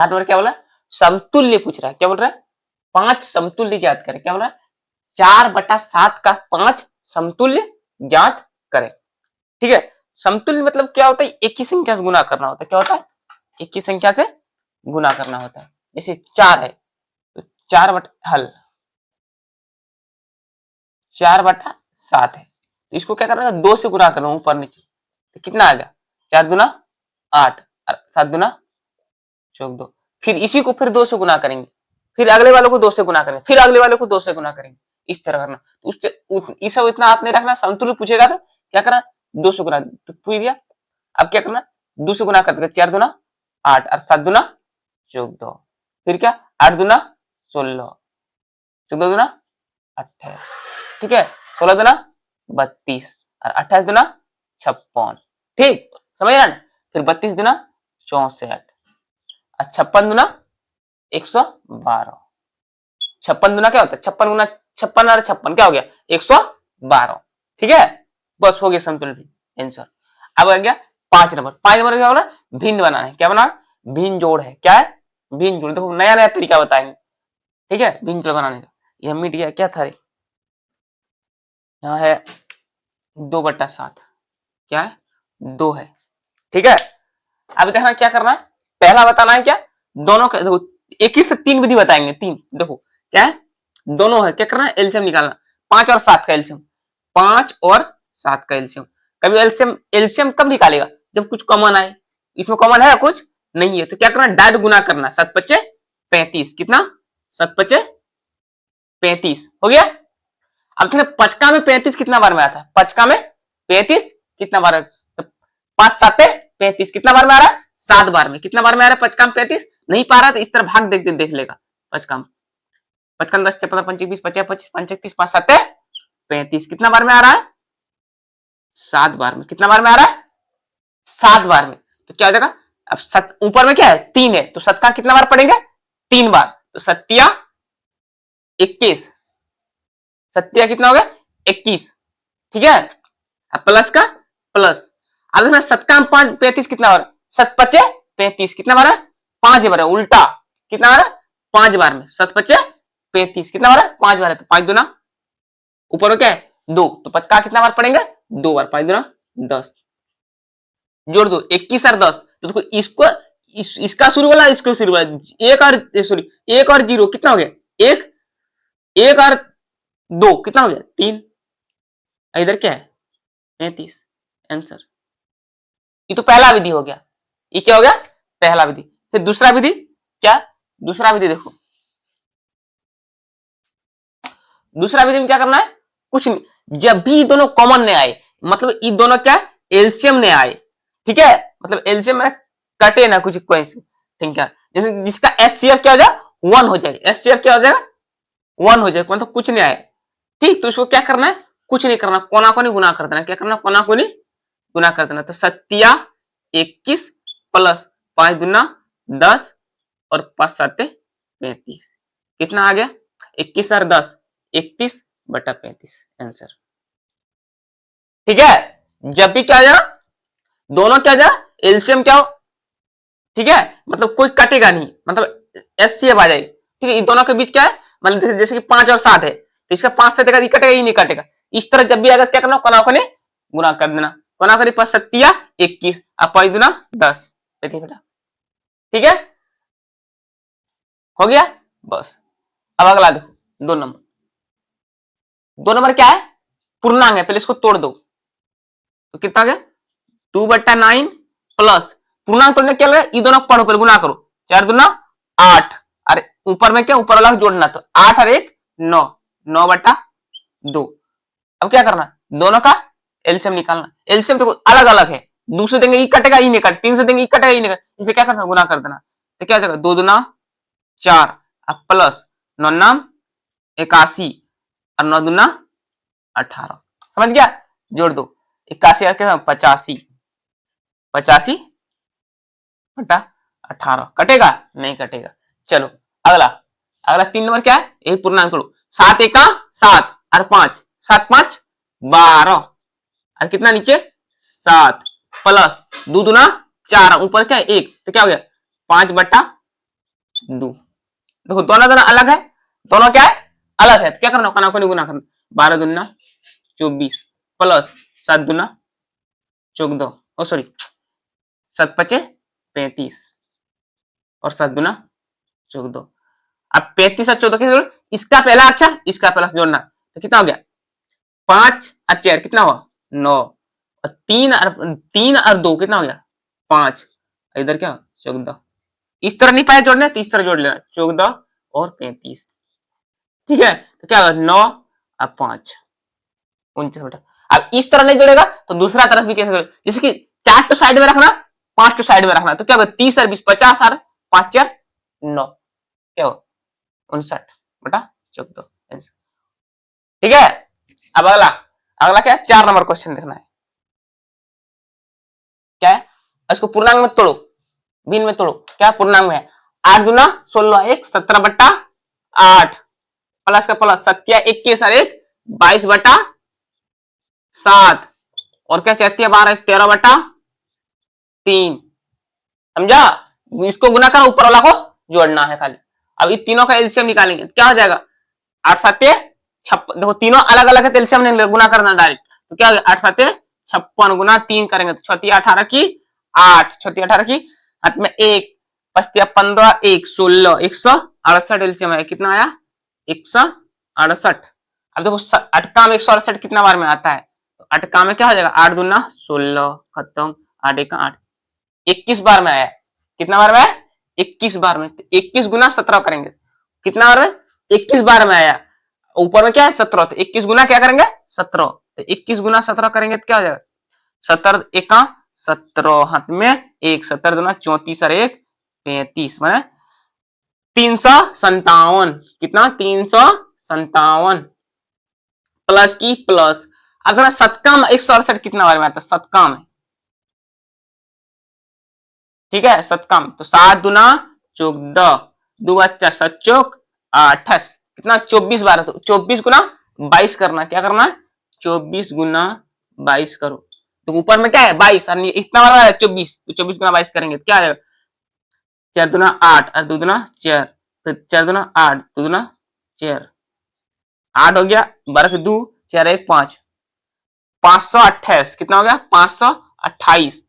8 number क्या बोला, समतुल्य पूछ रहा है, क्या बोल रहा है, 5 समतुल्य ज्ञात करें, क्या बोल रहा है, 4/7 का 5 समतुल्य ज्ञात करें। ठीक है, समतुल्य मतलब क्या होता है, एक ही संख्या से गुना करना होता है, क्या होता है, एक ही संख्या से गुना करना होता है। जैसे 4 है तो 4/7 है, तो इसको क्या करना है, 2 से गुना करना ऊपर नीचे, तो कितना आ गया, 4 दूना 8 और 7 दूना 14। फिर इसी को फिर 2 से गुना करेंगे, फिर अगले वाले को 2 से गुना करेंगे, फिर अगले वाले को 2 से गुना करेंगे, इस तरह करना। तो उससे ये सब इतना हाथ नहीं रखना, समतुल्य पूछेगा तो क्या करना, 2 से गुना, तो पूछ दिया। अब क्या करना, 2 से गुना करते 4 दूना 8 और 7 दूना 14, फिर क्या 8 दूना 16, 14 दूना 28, ठीक है, 16 दूना 32 और 28 दूना 56, ठीक, समझ रहे हैं। फिर 32 दूना 64 और 56 दूना 112, 56 दूना क्या होता है, 56 गुना 56 और 56 क्या हो गया, 112, ठीक है, बस हो गया समतुल्य आंसर। अब आ गया 5 नंबर, 5 नंबर क्या होना, भिन्न बनाना है, क्या बनाना, भिन्न जोड़ है, क्या है, भिन्न जोड़। देखो नया नया तरीका बताएंगे, ठीक है, भिन्न जोड़ बनाने का। यह मिट गया, क्या था, यहाँ है 2/7, क्या है, 2 है, ठीक है। अब देखना क्या करना है, पहला बताना है क्या, दोनों का देखो, एक ही से 3 विधि बताएंगे, 3, देखो क्या है, दोनों है, क्या करना है, एलसीएम निकालना, 5 और 7 का एलसीएम, 5 और 7 का एलसीएम। कभी एलसीएम एलसीएम कब निकालेगा, जब कुछ कॉमन आए, इसमें कॉमन है कुछ नहीं है, तो क्या करना, डायरेक्ट गुना करना, 7 पचे 35, कितना, 7 पचे 35 हो गया। अब देखो पचका में 35 कितना बार में आता है, पचका में 35 कितना बार, तो 5 7 35 कितना बार में आ रहा है, 7 बार में, कितना बार में आ रहा है, पचका में 35 नहीं पा रहा तो इस तरह भाग देख लेगा, पचका में 55 10 15 25 20 25 25 5 31 5 7 35 कितना बार में आ रहा है, 7 बार में, कितना बार में आ रहा है, 7 बार में, तो क्या हो जाएगा, अब ऊपर में क्या है 3 है, तो 7 का कितना बार पढ़ेंगे, 3 बार, तो 7 21, 7 कितना हो गया 21, ठीक है। अब प्लस का प्लस, अब देखना 7 का 5 35 कितना बार, 7 पचे 35 कितना बार है, 5 बार है, उल्टा कितना बार है, 5 बार में, 7 पचे 35 कितना बार है, 5 बार है, तो 5 दूना ऊपर में क्या है 2, तो 5 का कितना बार पढ़ेंगे 2 बार, 5 दूना 10, जोड़ दो 21 और 10, तो देखो इसको इसका शुरू वाला इसको शुरू वाला, एक और सॉरी 1 और 0 कितना हो गया, 1 1 और 2 कितना हो गया 3, इधर क्या है 35 आंसर। ये तो पहला विधि हो गया, ये क्या हो गया पहला विधि। फिर दूसरा विधि क्या, दूसरा विधि देखो, दूसरा विधि में क्या करना है, कुछ नहीं, जब भी दोनों कॉमन ने आए, मतलब ये दोनों क्या एलसीएम ने आए, ठीक है, मतलब एलसीएम में कटे ना कुछ कोई, ठीक है, जिसका एचसीएफ क्या हो जाए 1 हो जाए, एचसीएफ क्या हो जाएगा 1 हो जाए, मतलब कुछ नहीं आए, ठीक, तो इसको क्या करना है, कुछ नहीं करना, कोना को नहीं गुना कर देना, क्या करना, कोना को नहीं गुना कर देना, तो 7 21 प्लस 5 दूना 10 और 5 7 35 कितना आ गया, 21 और 10 31/35 आंसर, ठीक है। जब भी क्या आ जाएगा, दोनों क्या आ जाएगा एलसीएम क्या हो, ठीक है, मतलब कोई कटेगा नहीं, मतलब एचसीएफ आ जाएगी, ठीक है, इन दोनों के बीच क्या है, मतलब जैसे कि 5 और 7 है, तो इसका 5 से देगा, कटेगा ही नहीं कटेगा, इस तरह जब भी आएगा क्या करना, कोना को नहीं गुना कर देना, कोना करी 5 7 21 और 5 दूना 10, बेटा, ठीक है, हो गया बस। अब अगला देखो 2 नंबर, 2 नंबर क्या है, पूर्णांक है, पहले इसको तोड़ दो, तो कितना गया 2/9 प्लस, पूर्णांक तोड़ने क्या लगा, ये दोनों पढ़ो, पहले गुना करो, 4 दूना 8, अरे ऊपर में क्या, ऊपर वाला जोड़ना, तो 8 और 1 9, 9/2। अब क्या करना, दोनों का एलसीएम निकालना, एलसीएम देखो अलग अलग है, 2 से देंगे ई कटेगा ई नहीं कट, 3 से देंगे ई कटेगा ई नहीं कट, इसे क्या करना गुना कर देना, तो क्या हो जाएगा 2 दूना 4 अब प्लस 9 नाम 81 और 9 दूना 18, समझ गया, जोड़ दो 81 और क्या 85, 85/18 कटेगा नहीं कटेगा। चलो अगला, अगला 3 नंबर क्या है, एक पूर्णांक तोड़ो, 7 1 7 और 5 7 5 12 और कितना नीचे 7 प्लस 2 दूना 4 ऊपर क्या 1, तो क्या हो गया 5/12 दो। देखो दोनों दोनों अलग है, दोनों क्या है अलग है, तो क्या करना, कना को नहीं गुना करना। 12 दूना 24 प्लस 7 दूना 14, ओ सॉरी 7 पचे 35 और 7 दूना 14। अब 35 और 14 कैसे जोड़, इसका पहला अक्षर इसका पहला जोड़ना, तो कितना हो गया 5 और 4 कितना हुआ 9 और 3 और 2 कितना हो गया 5, इधर क्या 14। इस तरह नहीं पाए जोड़ने तो इस तरह जोड़ लेना 14 और 35, ठीक है। तो क्या होगा 9 और 5 29 बेटा। अब इस तरह नहीं जोड़ेगा तो दूसरा तरफ भी कैसे जोड़े, जैसे कि 4 तो साइड में रखना 5 तो साइड में रखना, तो क्या होगा 30 और 20 50 और 5 4 9, क्या हो 59 बेटा 14, ठीक है। अब अगला, अगला क्या है 4 नंबर क्वेश्चन देखना है, क्या है इसको पूर्णांक में तोड़ो, बिन में तोड़ो, क्या पूर्णांक में है 8 दूना 16 1 17 बट्टा 8 प्लस का प्लस 7 21 और 1 22 बटा 7 और क्या 7 12 13 बटा 3, समझा। इसको गुना कर ऊपर वाला को जोड़ना है खाली। अब इन तीनों का एलसीएम निकालेंगे क्या हो जाएगा 8 7 56, देखो तीनों अलग अलग है तो एलसीएम नहीं गुना करना डायरेक्ट, तो क्या हो गया 8 7 56 गुना 3 करेंगे तो 6 18 की 8 6 18 की हाथ में 1 5 15 1 16 168 एलसीएम है, कितना आया 168। अब देखो अटका में 168 कितना बार में आता है, तो अटका में क्या हो जाएगा 8 दूना 16 खत्म 8 1 8 21 बार में आया, कितना बार में आया 21 बार में, तो 21 गुना 17 करेंगे कितना बार में 21 बार में आया, ऊपर में क्या है 17, तो 21 गुना क्या करेंगे 17, तो 21 गुना 17 करेंगे तो क्या हो जाएगा 17 1 17 हाथ में 1 17 दूना 34 और 1 35 माने 357, कितना 357 प्लस की प्लस। अगर शतकम 168 कितना बार में आता है शतकम, ठीक है शतकम, तो 7 दूना 14 दो बच्चा 7 चौक 28 कितना 24 बार, तो 24 गुना 22 करना, क्या करना 24 गुना 22 करो, तो ऊपर में क्या है 22 और इतना बार है 24, तो 24 गुना 22 करेंगे तो क्या आ जाएगा 4 दूना 8 और 2 दूना 4, तो 4 दूना 8 2 दूना 4 8 हो गया 12 के 2 4 1 5 528 कितना हो गया 528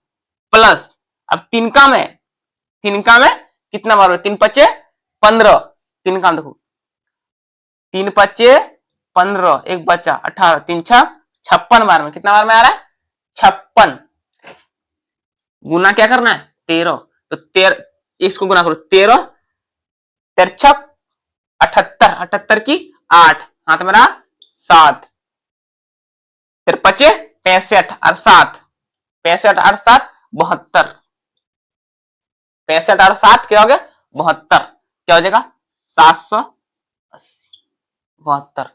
प्लस, अब तिनका में कितना बार 3 पच्चे 15, तिनका देखो 3 पच्चे 15 एक बच्चा 18 3 छक 56 बार में, कितना बार में आ रहा है 56, गुना क्या करना है 13, तो 13 इसको गुना करो 13 13 78 78 की 8 हाथ में रहा 7 फिर 25 65 और 7 65 और 7 72 65 और 7 क्या हो गया 72, क्या हो जाएगा 772,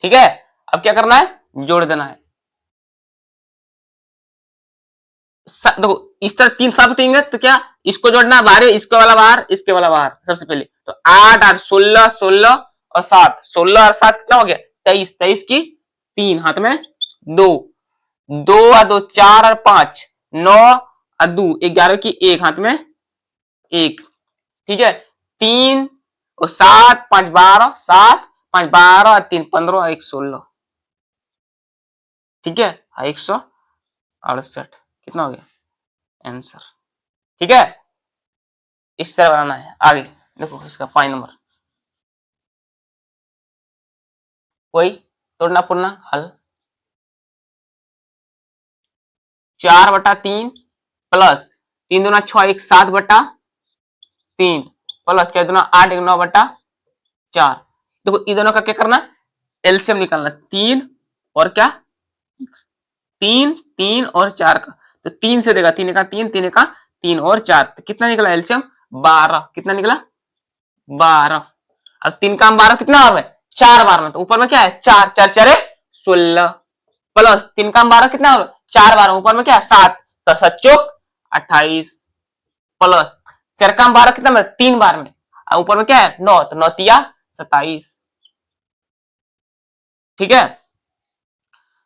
ठीक है। अब क्या करना है जोड़ देना है, देखो इस तरह 3 सब देंगे तो क्या इसको जोड़ना है बाहर, इसके वाला बाहर इसके वाला बाहर, सबसे पहले तो 8 8 16 16 और 7 16 और 7 कितना हो गया 23 23 की 3 हाथ में 2 2 और 2 4 और 5 9 और 2 11 की 1 हाथ में 1, ठीक है 3 और 7 5 12 7 5 12 और 3 15 और 1 16, ठीक है 168 कितना हो गया आंसर, ठीक है। इस तरह बनाना है। आगे देखो इसका 5 नंबर, वही तोड़ना पुरना हल 4 बटा 3 प्लस 3 दूना 6 1 7 बटा 3 प्लस 4 दूना 8 1 9 बटा 4, देखो इन दोनों का क्या करना एलसीएम निकालना 3 और क्या 3 3 और 4 का, तो 3 से देगा 3 का 3 3 का 3 और 4, तो कितना निकला एलसीएम 12, कितना निकला 12, अब 3 का 12 कितना बार में 4 बार में, तो ऊपर में क्या है 4 4 4 16 प्लस 3 का 12 कितना 4 बार में, ऊपर में क्या है 7 7 चौक 28 प्लस 4 का 12 कितना में 3 बार में, ऊपर में क्या है 9 तो 9 तिया 27, ठीक है।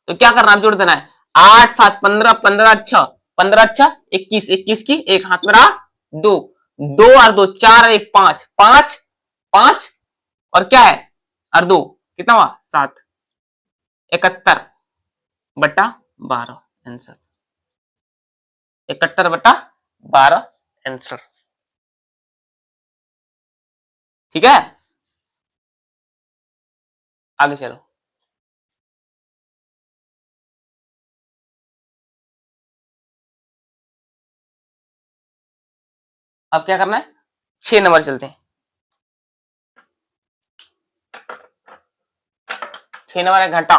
तो क्या करना है जोड़ देना है 8 7 15 15 6 15 6 21 21 की 1 हाथ में रहा 2 2 और 2 4 और 1 5 5 5 और क्या है और 2 कितना हुआ 7 71 बटा 12 आंसर 71 बटा 12 आंसर। ठीक है आगे चलो। अब क्या करना है 6 नंबर चलते हैं। 6 नंबर है घंटा।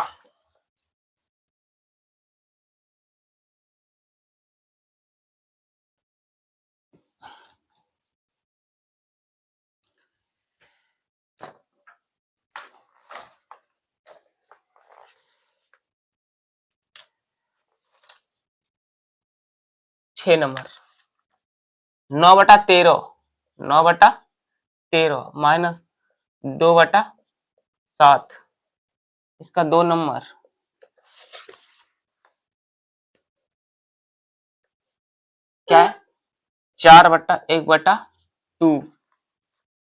छह नंबर 9/13 9/13 माइनस 2/7 इसका 2 नंबर क्या है 4/1/2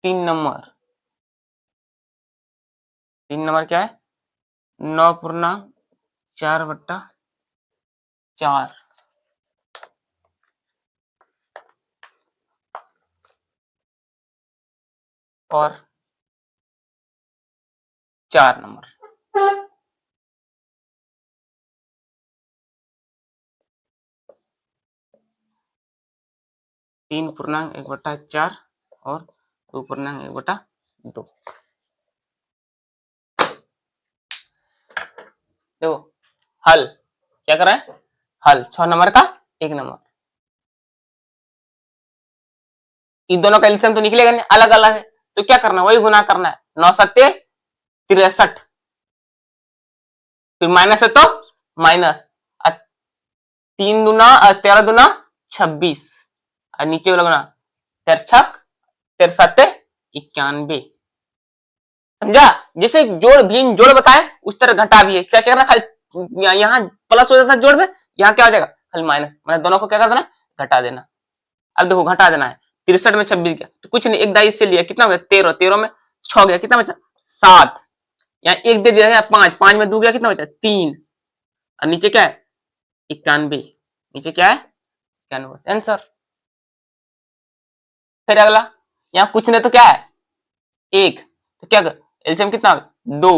3 नंबर 3 नंबर क्या है 9.4/4 और 4 नंबर। तीन पूर्णांक 1/4 और 2.1/2 देखो हल क्या कर रहा है हल 6 नंबर का 1 नंबर इन दोनों का एलसीएम तो निकलेगा नहीं अलग अलग है तो क्या करना है वही गुना करना है 9×7 = 63 फिर माइनस है तो माइनस 13×2 = 26 और नीचे वाला गुना 13×6 = 91 समझा। जैसे जोड़ भिन्न जोड़ बताए उस तरह घटा भी है क्या क्या करना खाली यहाँ प्लस हो जाता है जोड़ में यहाँ क्या हो जाएगा खाली माइनस मैंने दोनों को क्या कर देना घटा देना। अब देखो घटा देना है 63 में 26 गया तो कुछ नहीं एक दाई से लिया कितना हो गया 13 13 में 6 गया कितना बचा 7 यहाँ एक दे दिया 5 5 में 2 गया कितना बचा 3 और नीचे क्या है 91 नीचे क्या है 91 आंसर। फिर अगला यहाँ कुछ नहीं तो क्या है एक तो क्या एलसीएम कितना होगा 2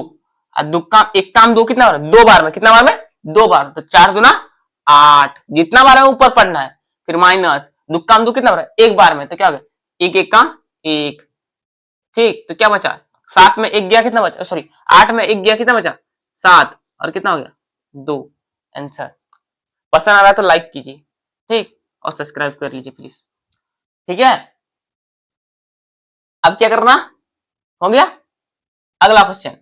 और दो काम एक काम 2 कितना बार 2 बार में कितना बार में 2 बार तो 4×8 जितना बार है ऊपर पढ़ना है फिर माइनस दो काम 2 कितना बार एक बार में तो क्या होगा एक एक का एक ठीक तो क्या बचा 7 में एक गया कितना बचा सॉरी 8 में एक गया कितना बचा 7 और कितना हो गया 2 आंसर। पसंद आ रहा है तो लाइक कीजिए ठीक और सब्सक्राइब कर लीजिए प्लीज ठीक है। अब क्या करना हो गया अगला क्वेश्चन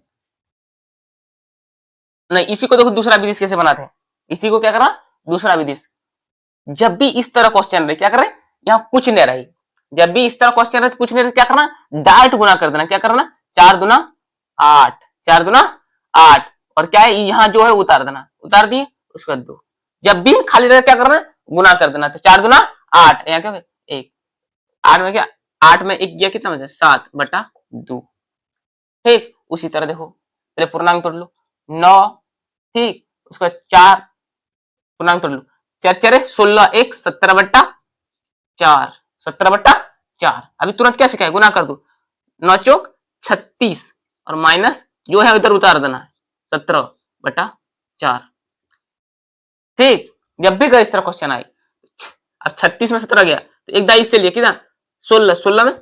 नहीं इसी को देखो दूसरा विदिश कैसे बनाते हैं इसी को क्या करना दूसरा विदिश जब भी इस तरह क्वेश्चन रहे क्या करें यहाँ कुछ नहीं रही जब भी इस तरह क्वेश्चन रहे तो कुछ नहीं रहे क्या करना डायरेक्ट गुना कर देना क्या करना 4×8 4×8 और क्या है यहाँ जो है उतार देना उतार दिए उसके बाद 2 जब भी खाली रहे क्या करना गुना कर देना तो 4×8 यहाँ क्या एक 8 में क्या 8 में एक गया कितना बचा 7/2 ठीक उसी तरह देखो पहले पूर्णांक तोड़ लो 9 ठीक उसके बाद 4 पूर्णांक तोड़ लो 4×4 = 16 1 17/4 17/4 अभी तुरंत क्या सिखाए गुना कर दो 9×4 = 36 और माइनस जो है उधर उतार देना 17/4 ठीक जब भी इस तरह क्वेश्चन आए अब 36 में 17 गया तो एक दाई इससे लिया कितना 16 16 में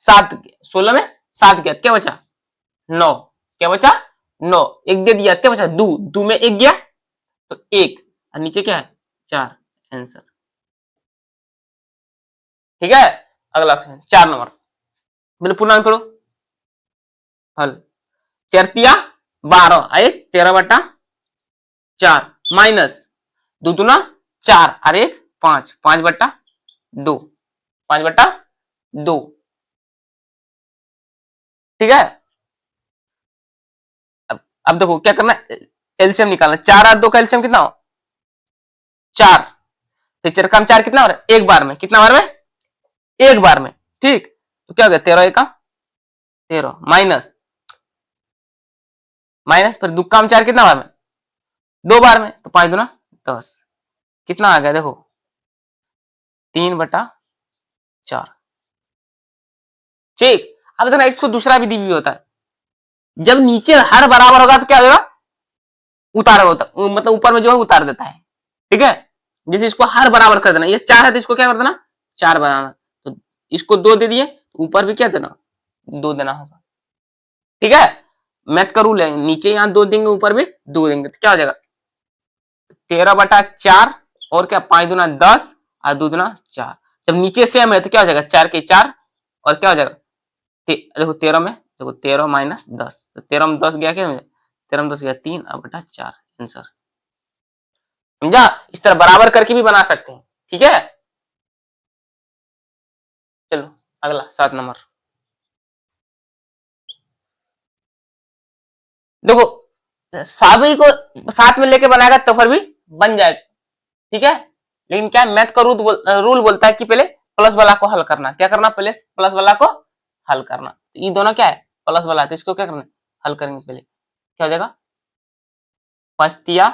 7 16 में 7 गया क्या बचा 9 क्या बचा 9 एक दे दिया क्या बचा 2 2 में एक गया तो एक और नीचे क्या है 4 आंसर ठीक है। अगला क्वेश्चन 4 नंबर मैंने पूर्णांक तोड़ो हल 4×3 = 12 आए 13/4 माइनस 2×4 और 1 5 5/2 5/2 ठीक है। अब देखो क्या करना एलसीएम निकालना 4 और 2 का एलसीएम कितना हो 4 तो 4 का 4 कितना हो रहा है एक बार में कितना बार में एक बार में, ठीक। तो क्या हो गया 13 एका 13 माइनस माइनस फिर दुक्का में 4 कितना बार में, 2 बार में, तो 5 दूना 10, कितना आ गया देखो 3/4, ठीक। अब देखना इसको दूसरा विधि भी होता है, जब नीचे हर बराबर होगा तो क्या होगा, उतार होता मतलब ऊपर में जो है उतार देता है, ठीक है। जैसे इसको हर बराबर कर देना, ये 4 है तो इसको क्या कर देना 4 बनाना, तो इसको 2 दे दिए, ऊपर भी क्या देना 2 देना होगा, ठीक है। मैथ का रूल है, नीचे यहाँ 2 देंगे ऊपर भी 2 देंगे, तो क्या हो जाएगा 13/4 और क्या 5 दूना 10 और 2 दूना 4। जब नीचे सेम है तो क्या हो जाएगा 4 के 4 और क्या हो जाएगा देखो 13 में देखो 13 माइनस 10, तो 13 में 10 गया, क्या 13 में 10 गया 3 और बटा 4 आंसर, समझा। इस तरह बराबर करके भी बना सकते हैं, ठीक है। चलो अगला 7 नंबर, देखो सभी को साथ में लेके बनाएगा तो फिर भी बन जाएगा, ठीक है। लेकिन क्या मैथ का रूल बोलता है कि पहले प्लस वाला को हल करना, क्या करना पहले प्लस वाला को हल करना, तो ये दोनों क्या है प्लस वाला है, तो इसको क्या करना हल करेंगे पहले, क्या हो जाएगा 5×3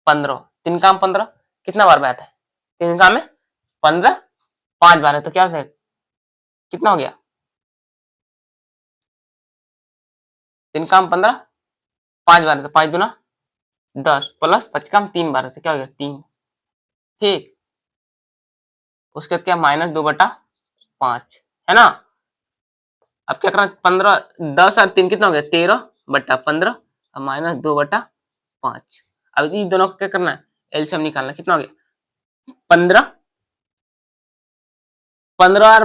= 15, 3 काम 15 कितना बार में आता है, 3 काम में 15 5 बार है, तो क्या हो जाएगा कितना हो गया 3 काम 15 5 बार है, तो 5 दूना 10 प्लस 5 काम 3 बार है, तो क्या हो गया 3, ठीक। उसके बाद क्या -2/5 है ना। अब क्या करना 15 10 और 3 कितना हो गया 13/15 और -2/5। अब इन दोनों को क्या करना है एलसीएम निकालना, कितना हो गया 15 15 और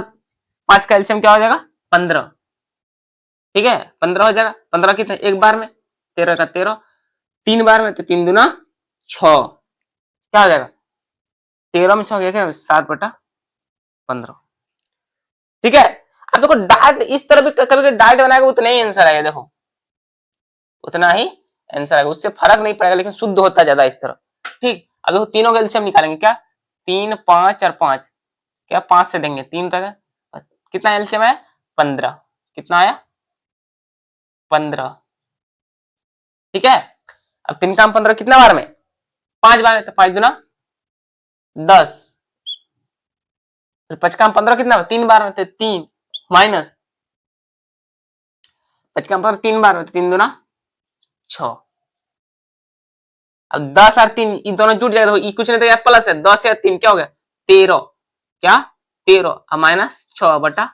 5 का एलसीएम क्या हो जाएगा 15, ठीक है 15 हो जाएगा, 15 कितने एक बार में 13 का 13, 3 बार में तो 3 दूना 6, क्या हो जाएगा 13 में 6 गया क्या 7/15, ठीक है। अब देखो डायरेक्ट इस तरह भी कभी डायरेक्ट बनाएगा उतना ही आंसर आएगा, देखो उतना ही आंसर आएगा, उससे फर्क नहीं पड़ेगा, लेकिन शुद्ध होता ज्यादा इस तरह, ठीक। अब देखो तीनों का एलसीएम निकालेंगे, क्या 3 5 और 5, क्या 5 से देंगे 3 तक, कितना एलसीएम आया 15, कितना आया 15, ठीक है। अब 3 काम 15 कितना बार में 5 बार है, तो 5 दूना 10, फिर 5 काम 15 कितना 3 बार में, तो 3 माइनस 5 काम 15 3 बार में, तो 3 दूना 6। अब 10 और 3 इन दोनों जुट जाएगा, तो कुछ नहीं तो यार प्लस है, 10 या 3 क्या हो गया 13, क्या 13 और माइनस 6/15,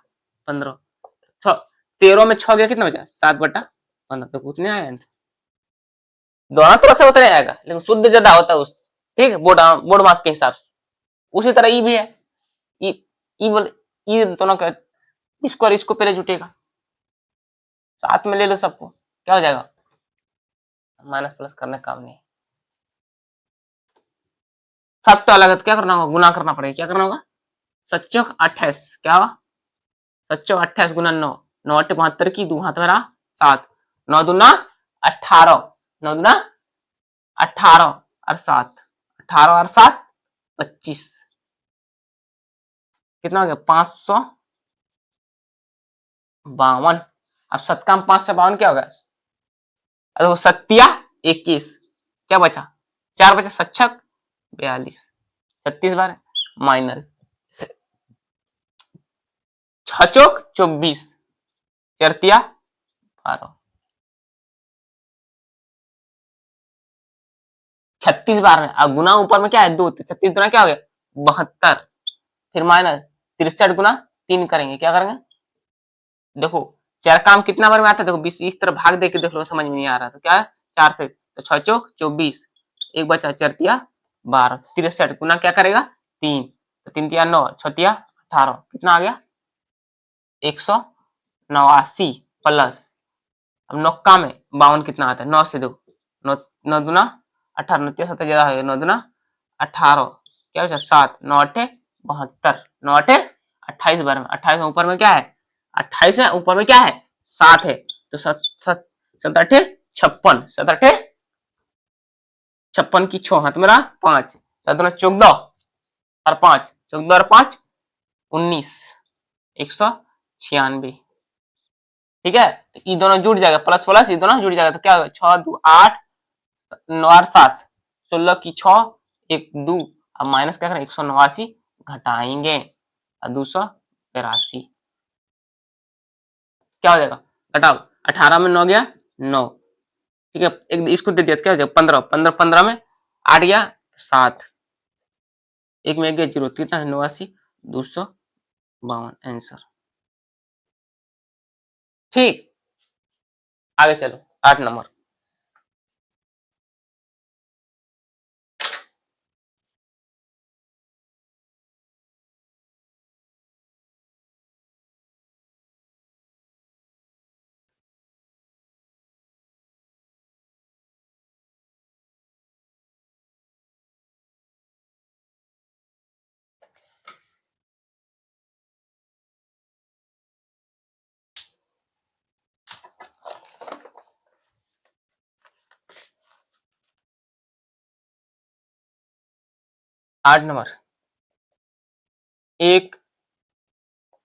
13 में 6 गया कितना बचा 7/15, तो उतने आए आंसर। दोनों तरह से उतने आएगा, लेकिन शुद्ध ज्यादा होता है उस, ठीक है बोर्ड मार्क्स के हिसाब से। उसी तरह ई भी है, ई बोले ई दोनों का इसको और इसको पहले जुटेगा, साथ में ले लो सबको, क्या हो जाएगा माइनस प्लस करने का काम नहीं, सब तो अलग है, तो क्या करना होगा गुना करना पड़ेगा, क्या करना होगा 7×28 क्या होगा 7×28 गुना 9, 9×8 = 72 की 2 हाथ मेरा 7, 9 दूना 18, 9 दूना 18 और 7, 18 और 7 25, कितना हो गया 552। अब 7 का 5 से 52 क्या होगा, देखो 7 21, क्या बचा 4 बचा 7 42, 36 बार माइनस 6×24, 4×12 36 बार है, अब गुना ऊपर में क्या है 2, 36 गुना क्या हो गया 72, फिर माइनस 63 गुना 3 करेंगे, क्या करेंगे देखो 4 काम कितना बार में आता है, देखो 20 इस तरह भाग दे के देख लो समझ में नहीं आ रहा, तो क्या है 4 से, तो 6×24 एक बचा 4×12 63 गुना क्या करेगा 3, तो 3×9 6×18 कितना आ गया 189 प्लस, अब 9 का में 52 कितना आता है 9 से दो 9 9 दूना 18 9 7 ज्यादा है 9 दूना 18 क्या बचा 7 9 8 72 9 8 28 बार में 28 में ऊपर में क्या है 28 है ऊपर में क्या है 7 है, तो 7 7 7 8 56 7 8 56 की 6 हाथ मेरा 5 7 दूना 14 और 5 14 और 5 19, 196। ठीक है, तो ये दोनों जुड़ जाएगा, प्लस प्लस ये दोनों जुड़ जाएगा, तो क्या होगा, 6 2 8, 9 8 7, 16 की 6, 1 2, अब माइनस क्या करें, 189 घटाएंगे, 283, क्या हो जाएगा, घटाओ, 18 में 9 गया 9, ठीक है, एक इसको दे दिया, क्या हो जाएगा 15, 15 15 में 8 गया 7, एक में गया 0, कितना है 89, 252 आंसर। ठीक, आगे चलो 8 नंबर। 8 नंबर, एक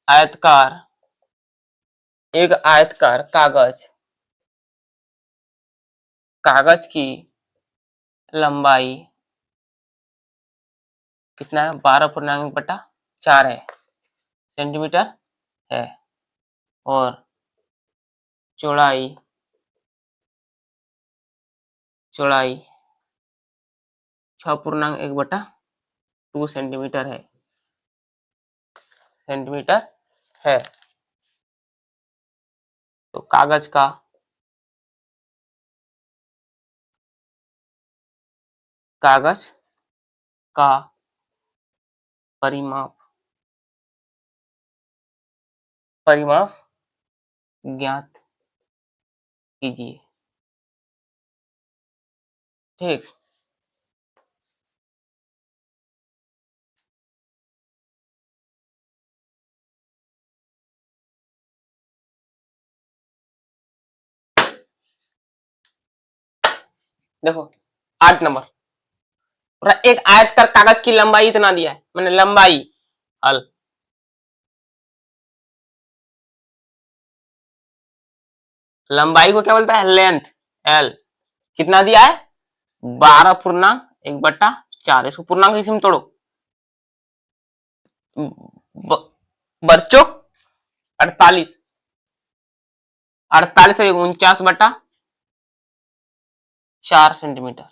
आयतकार कागज की लंबाई कितना है, 12.4 है सेंटीमीटर है, और चौड़ाई 6.1/2 सेंटीमीटर है। तो कागज का परिमाप ज्ञात कीजिए। ठीक, देखो 8 नंबर, पूरा एक आयतकार कागज की लंबाई इतना दिया है, मैंने लंबाई हल, लंबाई को क्या बोलता है, लेंथ, एल, कितना दिया है, 12.1/4, इसको पूर्णांक किसी में तोड़ो, बच्चों 48, 49/49 सेंटीमीटर,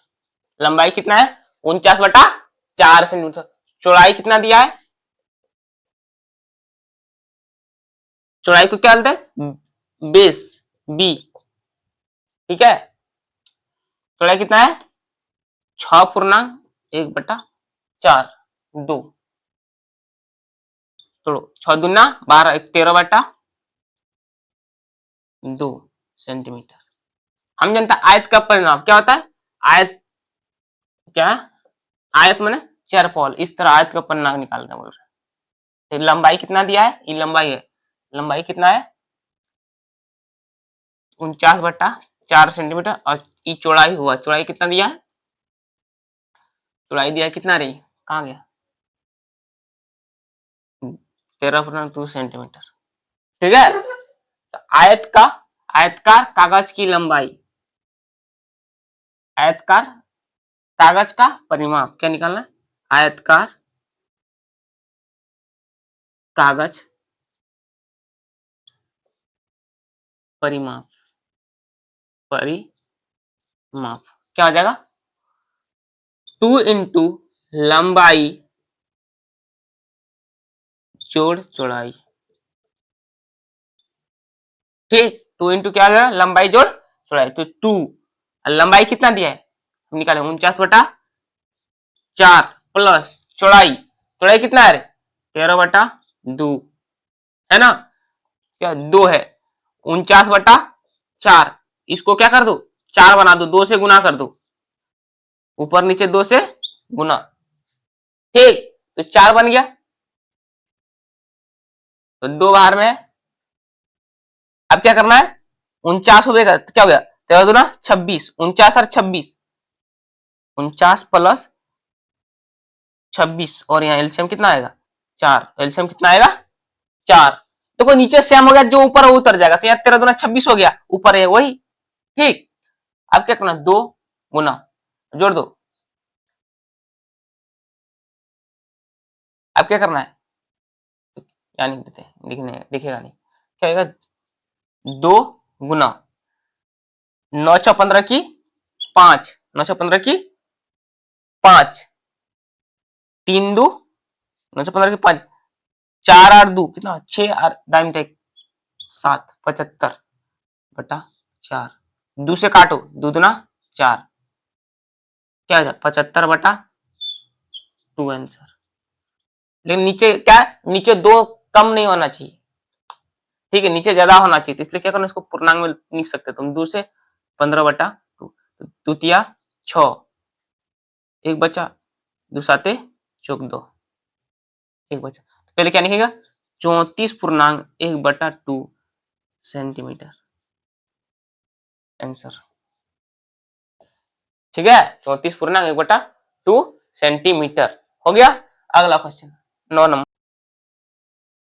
लंबाई कितना है 49/4 सेंटीमीटर, चौड़ाई कितना दिया है, चौड़ाई को क्या बोलते हैं, बेस, बी, ठीक है, चौड़ाई कितना है 6.1/4, 2, तोड़ो, 6 दूना 12, 13/2 सेंटीमीटर। हम जानते हैं आयत का परिमाप क्या होता है, आयत क्या, आयत माने चरफॉल, इस तरह आयत का परिमाप निकालना बोल रहे हैं। तो लंबाई कितना दिया है, ये लंबाई है, लंबाई कितना है 49/4 सेंटीमीटर, और ये चौड़ाई हुआ, चौड़ाई कितना दिया है, चौड़ाई दिया कितना रही, कहाँ गया, 13.2 सेंटीमीटर। ठीक है, तो आयतकार कागज की लंबाई, आयतकार कागज का परिमाप क्या निकालना है, आयतकार कागज परिमाप क्या हो जाएगा, 2 इंटू लंबाई जोड़ चौड़ाई। ठीक, 2 इंटू क्या आ गया, लंबाई जोड़ चौड़ाई, तो 2, लंबाई कितना दिया है, हम निकाले 49/4 प्लस चौड़ाई, चौड़ाई कितना है 13/2, है ना, क्या 2 है, 49/4, इसको क्या कर दो 4 बना दो, 2 से गुना कर दो, ऊपर नीचे 2 से गुना, ठीक, तो 4 बन गया, तो 2 बाहर में है। अब क्या करना है, 49 हो गया, क्या हो गया 13 दूना 26, 49 और 26, 49 प्लस 26, और यहाँ एलसीएम कितना आएगा 4, एलसीएम कितना आएगा 4। देखो नीचे सेम हो गया, जो ऊपर है वो उतर जाएगा, तो यहाँ 13 दूना 26 हो गया, ऊपर है वही। ठीक, अब क्या करना, 2 गुना, जोड़ दो। अब क्या करना है, यानी देते हैं, दिखेगा नहीं, क्या आएगा, 2 गुना 9 6 15 की 5, 9 6 15 की 5, 3 2 9 6 15 की 5, 4 8 2 कितना, 6 8 दाइन टेक 7, 75 बटा 4, 2 से काटो, 2 दूना 4, क्या हो जाए 75 बटा 2 आंसर। लेकिन नीचे क्या, नीचे 2 कम नहीं होना चाहिए, ठीक है, नीचे ज्यादा होना चाहिए, तो इसलिए क्या करना, इसको पूर्णांक में लिख सकते तुम, 2 से 15 बटा 2, द्वितीया 6, एक बचा, 2 साते चौक 2, एक बचा, तो पहले क्या लिखेगा, 34.1/2 सेंटीमीटर आंसर। ठीक है, 34.1/2 सेंटीमीटर हो गया। अगला क्वेश्चन 9 नंबर,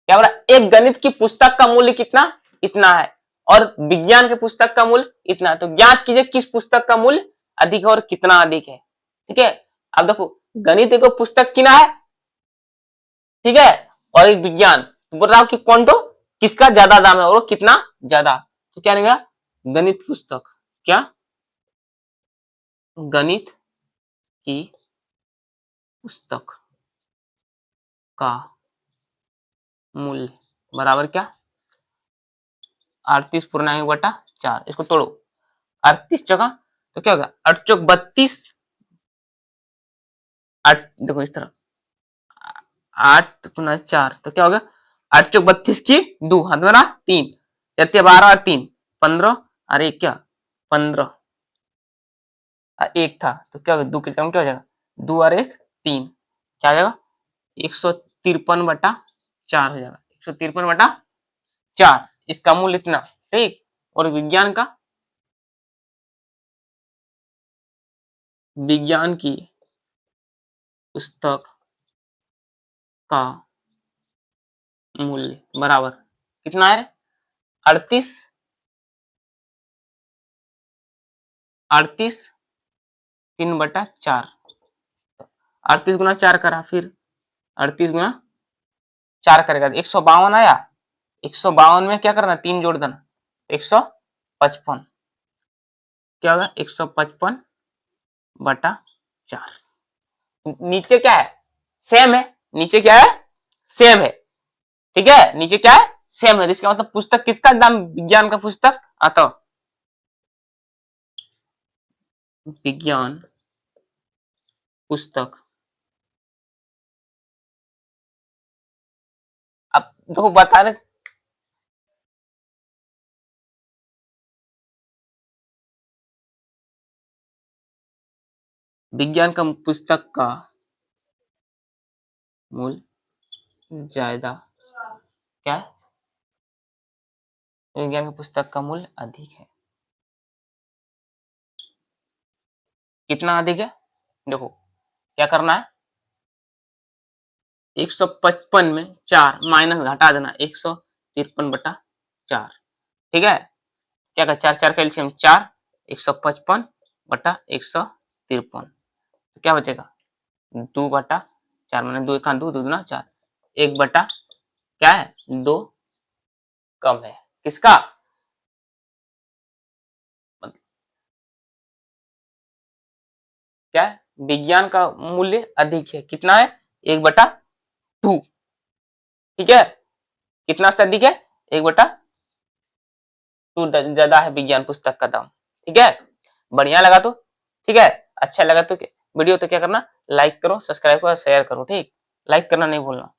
क्या बोला, एक गणित की पुस्तक का मूल्य कितना, इतना है, और विज्ञान की पुस्तक का मूल्य इतना है, तो ज्ञात कीजिए किस पुस्तक का मूल्य अधिक है और कितना अधिक है। ठीक है, अब देखो गणित को पुस्तक किना है, ठीक है, और एक विज्ञान, तो बोल रहा हूं कि कौन तो किसका ज्यादा दाम है और कितना ज्यादा, तो क्या रहेगा, गणित पुस्तक, क्या, गणित की पुस्तक का मूल्य बराबर क्या, 38.1/4, इसको तोड़ो, 38 जगह तो क्या होगा, 8 चौक 32, 8 देखो इस तरह, 8 गुना 4 तो क्या होगा, 8 चौक 32 की 2 हाथ में ना 3, 12 और 3 15, और एक क्या 15, एक था तो क्या होगा, 2 के जगह क्या हो जाएगा, 2 और 1 3, क्या हो जाएगा 153/4 हो जाएगा, 153/4, इसका मूल्य इतना। ठीक, और विज्ञान की पुस्तक का मूल्य बराबर कितना है, 38, 3/4, 38 गुना 4 करा, फिर 38 गुना 4 करेगा 152 आया, 152 में क्या करना, 3 जोड़ देना, 155, क्या होगा 155/4, नीचे क्या है, सेम है, नीचे क्या है, सेम है, ठीक है, नीचे क्या है, सेम है, इसका मतलब पुस्तक किसका दाम, विज्ञान का पुस्तक आता, विज्ञान पुस्तक, अब देखो बता रहे, विज्ञान का पुस्तक का मूल्य ज्यादा, क्या, विज्ञान की पुस्तक का मूल्य अधिक है, कितना अधिक है, देखो क्या करना है, 155 में 4 माइनस घटा देना, 153/4, ठीक है, क्या कर 4 4 का एलसीएम 4, 155/153, तो क्या बचेगा 2/4, मैंने 2 का 2 2 दूना 4, 1 बटा क्या है 2 कम है, किसका, मतलब क्या है, विज्ञान का मूल्य अधिक है, कितना है 1/2, ठीक है, कितना से अधिक है 1/2 ज्यादा है विज्ञान पुस्तक का दाम। ठीक है, बढ़िया लगा तो ठीक है, अच्छा लगा तो वीडियो तो क्या करना, लाइक करो, सब्सक्राइब करो, शेयर करो, ठीक, लाइक करना नहीं भूलना।